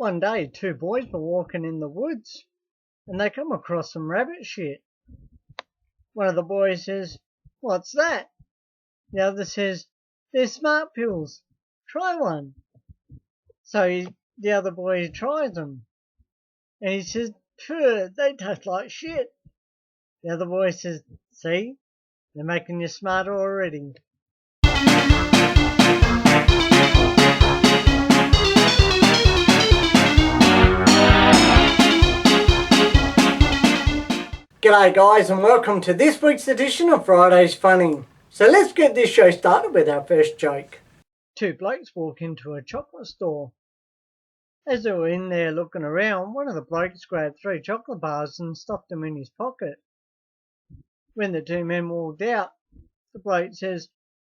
One day, two boys were walking in the woods and they come across some rabbit shit. One of the boys says, "What's that?" The other says, "They're smart pills. Try one." So the other boy tries them and he says, "Phew, they taste like shit." The other boy says, "See, they're making you smarter already." G'day guys, and welcome to this week's edition of Friday's Funny. So let's get this show started with our first joke. Two blokes walk into a chocolate store. As they were in there looking around, one of the blokes grabbed 3 chocolate bars and stuffed them in his pocket. When the two men walked out, the bloke says,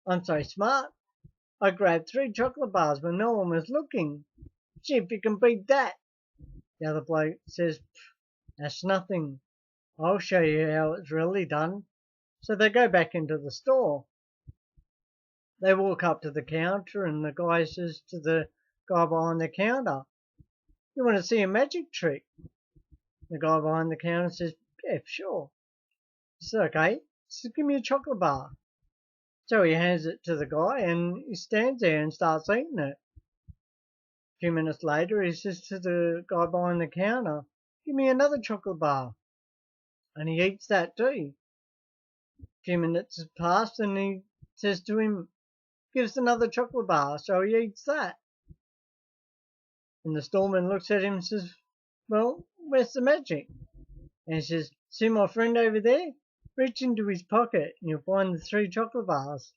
"I'm so smart. I grabbed 3 chocolate bars when no one was looking. See if you can beat that." The other bloke says, "That's nothing. I'll show you how it's really done." So they go back into the store. They walk up to the counter and the guy says to the guy behind the counter, "You want to see a magic trick?" The guy behind the counter says, "Yeah, sure." He says, "Okay, just give me a chocolate bar." So he hands it to the guy and he stands there and starts eating it. A few minutes later he says to the guy behind the counter, "Give me another chocolate bar." And he eats that too. A few minutes has passed and he says to him, "Give us another chocolate bar." So he eats that. And the storeman looks at him and says, "Well, where's the magic?" And he says, "See my friend over there? Reach into his pocket and you'll find the 3 chocolate bars."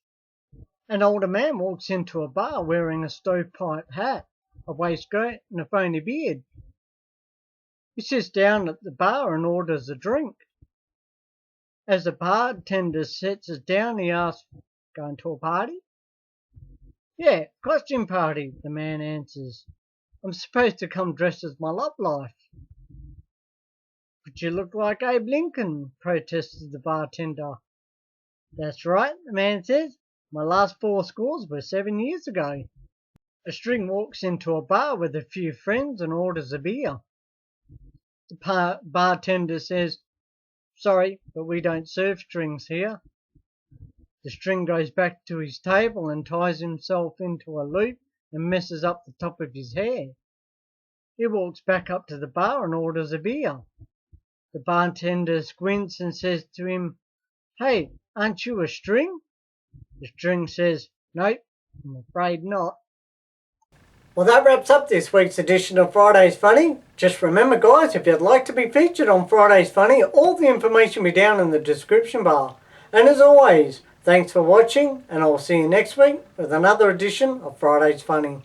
An older man walks into a bar wearing a stovepipe hat, a waistcoat and a phony beard. He sits down at the bar and orders a drink. As the bartender sets us down, he asks, "Going to a party?" "Yeah, costume party," the man answers. "I'm supposed to come dressed as my love life." "But you look like Abe Lincoln," protested the bartender. "That's right," the man says. "My last 4 scores were 7 years ago." A string walks into a bar with a few friends and orders a beer. The bartender says, "Sorry, but we don't serve strings here." The string goes back to his table and ties himself into a loop and messes up the top of his hair. He walks back up to the bar and orders a beer. The bartender squints and says to him, "Hey, aren't you a string?" The string says, "Nope, I'm afraid not." Well, that wraps up this week's edition of Friday's Funny. Just remember guys, if you'd like to be featured on Friday's Funny, all the information will be down in the description bar. And as always, thanks for watching and I'll see you next week with another edition of Friday's Funny.